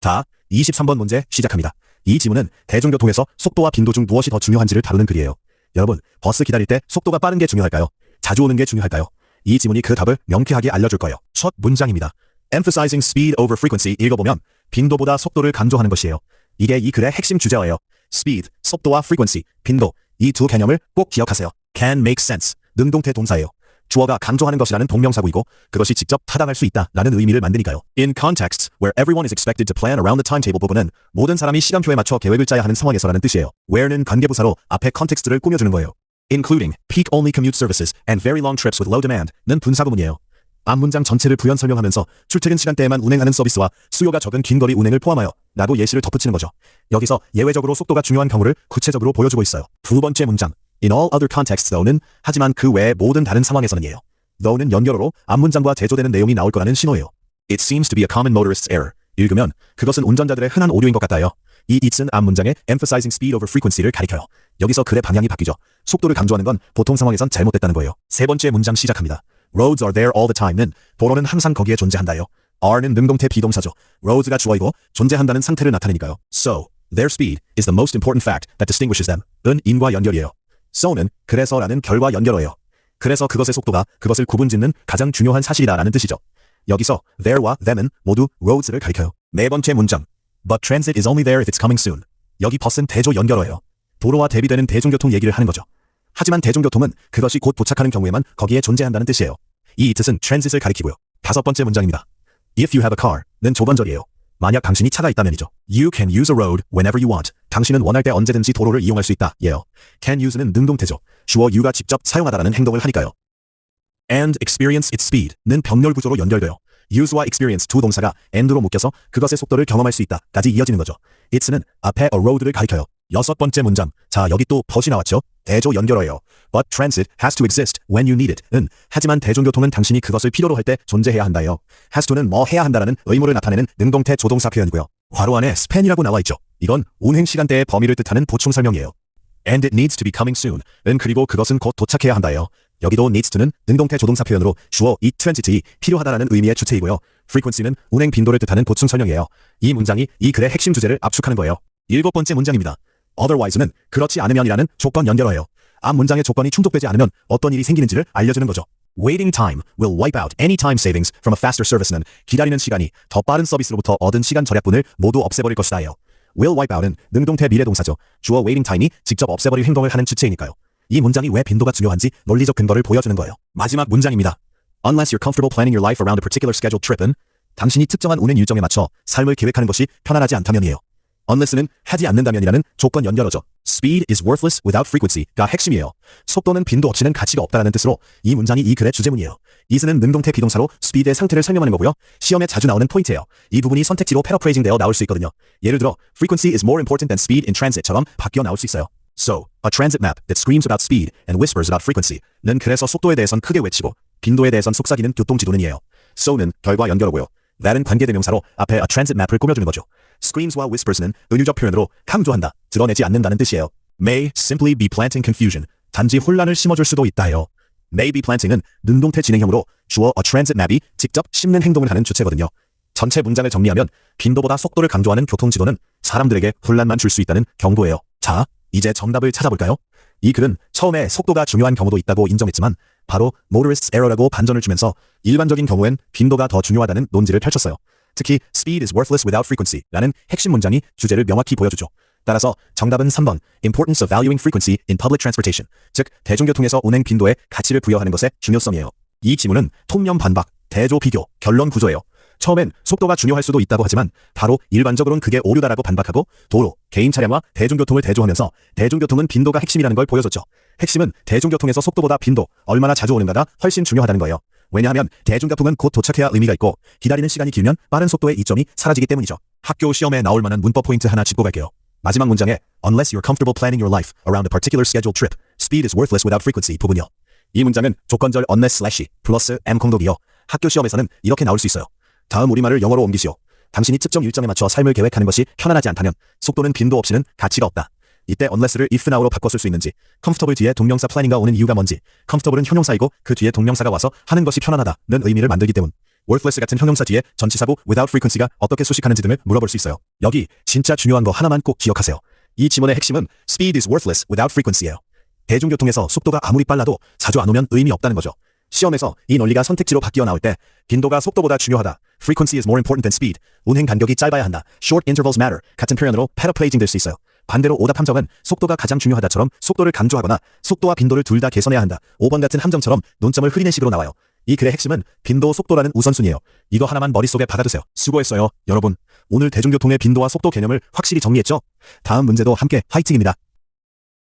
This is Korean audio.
자, 23번 문제 시작합니다. 이 지문은 대중교통에서 속도와 빈도 중 무엇이 더 중요한지를 다루는 글이에요. 여러분, 버스 기다릴 때 속도가 빠른 게 중요할까요? 자주 오는 게 중요할까요? 이 지문이 그 답을 명쾌하게 알려줄 거예요. 첫 문장입니다. Emphasizing speed over frequency 읽어보면 빈도보다 속도를 강조하는 것이에요. 이게 이 글의 핵심 주제어예요. Speed, 속도와 frequency, 빈도, 이 두 개념을 꼭 기억하세요. Can make sense, 능동태 동사예요. 주어가 강조하는 것이라는 동명사구이고 그것이 직접 타당할 수 있다라는 의미를 만드니까요. In contexts where everyone is expected to plan around the timetable 부분은 모든 사람이 시간표에 맞춰 계획을 짜야 하는 상황에서라는 뜻이에요. Where는 관계부사로 앞에 컨텍스트를 꾸며주는 거예요. Including peak-only commute services and very long trips with low demand는 분사구문이에요. 앞문장 전체를 부연 설명하면서 출퇴근 시간대에만 운행하는 서비스와 수요가 적은 긴거리 운행을 포함하여 라고 예시를 덧붙이는 거죠. 여기서 예외적으로 속도가 중요한 경우를 구체적으로 보여주고 있어요. 두 번째 문장. In all other contexts though는 하지만 그 외의 모든 다른 상황에서는이에요. though는 연결어로 앞문장과 대조되는 내용이 나올 거라는 신호예요. It seems to be a common motorist's error. 읽으면 그것은 운전자들의 흔한 오류인 것 같아요. 이 it은 앞문장에 emphasizing speed over frequency를 가리켜요. 여기서 글의 방향이 바뀌죠. 속도를 강조하는 건 보통 상황에선 잘못됐다는 거예요. 세 번째 문장 시작합니다. Roads are there all the time는 도로는 항상 거기에 존재한다요. are는 능동태 비동사죠. roads가 주어이고 존재한다는 상태를 나타내니까요. So, their speed is the most important fact that distinguishes them. 은 in과 연결이에요. so는 그래서라는 결과 연결어예요. 그래서 그것의 속도가 그것을 구분짓는 가장 중요한 사실이다라는 뜻이죠. 여기서 there와 them은 모두 roads를 가리켜요. 네 번째 문장. But transit is only there if it's coming soon. 여기 bus은 대조 연결어예요. 도로와 대비되는 대중교통 얘기를 하는 거죠. 하지만 대중교통은 그것이 곧 도착하는 경우에만 거기에 존재한다는 뜻이에요. 이 it은 transit을 가리키고요. 다섯 번째 문장입니다. If you have a car는 조건절이에요. 만약 당신이 차가 있다면이죠. You can use a road whenever you want. 당신은 원할 때 언제든지 도로를 이용할 수 있다. 예요. Can use는 능동태죠. 주어 you가 직접 사용하다라는 행동을 하니까요. And experience its speed는 병렬 구조로 연결돼요. use와 experience 두 동사가 and로 묶여서 그것의 속도를 경험할 수 있다까지 이어지는 거죠. it는 앞에 a road를 가리켜요. 여섯 번째 문장. 자, 여기 또 but이 나왔죠. 대조 연결어예요. But transit has to exist when you need it. 하지만 대중교통은 당신이 그것을 필요로 할 때 존재해야 한다요. has to는 뭐 해야 한다라는 의무를 나타내는 능동태 조동사 표현이고요. 괄호 안에 span이라고 나와 있죠. 이건 운행 시간대의 범위를 뜻하는 보충 설명이에요. And it needs to be coming soon. 그리고 그것은 곧 도착해야 한다요. 여기도 needs to는 능동태 조동사 표현으로 주어 it transit이 필요하다라는 의미의 주체이고요. frequency는 운행 빈도를 뜻하는 보충 설명이에요. 이 문장이 이 글의 핵심 주제를 압축하는 거예요. 일곱 번째 문장입니다. Otherwise는 그렇지 않으면이라는 조건 연결어예요. 앞 문장의 조건이 충족되지 않으면 어떤 일이 생기는지를 알려주는 거죠. Waiting time will wipe out any time savings from a faster service는 기다리는 시간이 더 빠른 서비스로부터 얻은 시간 절약분을 모두 없애버릴 것이다예요. will wipe out은 능동태 미래동사죠. 주어 waiting time이 직접 없애버릴 행동을 하는 주체이니까요. 이 문장이 왜 빈도가 중요한지 논리적 근거를 보여주는 거예요. 마지막 문장입니다. Unless you're comfortable planning your life around a particular scheduled trip은 당신이 특정한 운행 일정에 맞춰 삶을 계획하는 것이 편안하지 않다면이에요. unless는 하지 않는다면이라는 조건 연결어죠. Speed is worthless without frequency가 핵심이에요. 속도는 빈도 없이는 가치가 없다라는 뜻으로 이 문장이 이 글의 주제문이에요. is는 능동태 비동사로 speed의 상태를 설명하는 거고요. 시험에 자주 나오는 포인트예요. 이 부분이 선택지로 패러프레이징 되어 나올 수 있거든요. 예를 들어 frequency is more important than speed in transit처럼 바뀌어 나올 수 있어요. So, a transit map that screams about speed and whispers about frequency는 그래서 속도에 대해선 크게 외치고 빈도에 대해선 속삭이는 교통지도는이에요. so는 결과 연결어고요. that은 관계대명사로 앞에 a transit map을 꾸며주는 거죠. screams와 whispers는 은유적 표현으로 강조한다, 드러내지 않는다는 뜻이에요. may simply be planting confusion, 단지 혼란을 심어줄 수도 있다예요. may be planting은 능동태 진행형으로 주어 a transit map이 직접 심는 행동을 하는 주체거든요. 전체 문장을 정리하면 빈도보다 속도를 강조하는 교통지도는 사람들에게 혼란만 줄 수 있다는 경고예요. 자, 이제 정답을 찾아볼까요? 이 글은 처음에 속도가 중요한 경우도 있다고 인정했지만 바로 motorist's error라고 반전을 주면서 일반적인 경우엔 빈도가 더 중요하다는 논지를 펼쳤어요. 특히 speed is worthless without frequency라는 핵심 문장이 주제를 명확히 보여주죠. 따라서 정답은 3번 importance of valuing frequency in public transportation, 즉 대중교통에서 운행 빈도에 가치를 부여하는 것의 중요성이에요. 이 지문은 통념 반박, 대조 비교, 결론 구조예요. 처음엔 속도가 중요할 수도 있다고 하지만 바로 일반적으로는 그게 오류다라고 반박하고 도로, 개인 차량과 대중교통을 대조하면서 대중교통은 빈도가 핵심이라는 걸 보여줬죠. 핵심은 대중교통에서 속도보다 빈도, 얼마나 자주 오는가가 훨씬 중요하다는 거예요. 왜냐하면 대중교통은 곧 도착해야 의미가 있고 기다리는 시간이 길면 빠른 속도의 이점이 사라지기 때문이죠. 학교 시험에 나올 만한 문법 포인트 하나 짚고 갈게요. 마지막 문장에 Unless you're comfortable planning your life around a particular scheduled trip, speed is worthless without frequency 부분이요. 이 문장은 조건절 unless slash 플러스 m 공독이요. 학교 시험에서는 이렇게 나올 수 있어요. 다음 우리말을 영어로 옮기시오. 당신이 특정 일정에 맞춰 삶을 계획하는 것이 편안하지 않다면 속도는 빈도 없이는 가치가 없다. 이때 unless를 if now로 바꿔 쓸 수 있는지, comfortable 뒤에 동명사 planning가 오는 이유가 뭔지, comfortable은 형용사이고 그 뒤에 동명사가 와서 하는 것이 편안하다는 의미를 만들기 때문, worthless 같은 형용사 뒤에 전치사고 without frequency가 어떻게 수식하는지 등을 물어볼 수 있어요. 여기 진짜 중요한 거 하나만 꼭 기억하세요. 이 지문의 핵심은 speed is worthless without frequency예요. 대중교통에서 속도가 아무리 빨라도 자주 안 오면 의미 없다는 거죠. 시험에서 이 논리가 선택지로 바뀌어 나올 때 빈도가 속도보다 중요하다. Frequency is more important than speed. 운행 간격이 짧아야 한다. Short intervals matter. 같은 표현으로 paraphrasing 될 수 있어요. 반대로 오답 함정은 속도가 가장 중요하다처럼 속도를 강조하거나 속도와 빈도를 둘 다 개선해야 한다. 5번 같은 함정처럼 논점을 흐리는 식으로 나와요. 이 글의 핵심은 빈도, 속도라는 우선순위예요. 이거 하나만 머릿속에 박아두세요. 수고했어요, 여러분. 오늘 대중교통의 빈도와 속도 개념을 확실히 정리했죠? 다음 문제도 함께 화이팅입니다.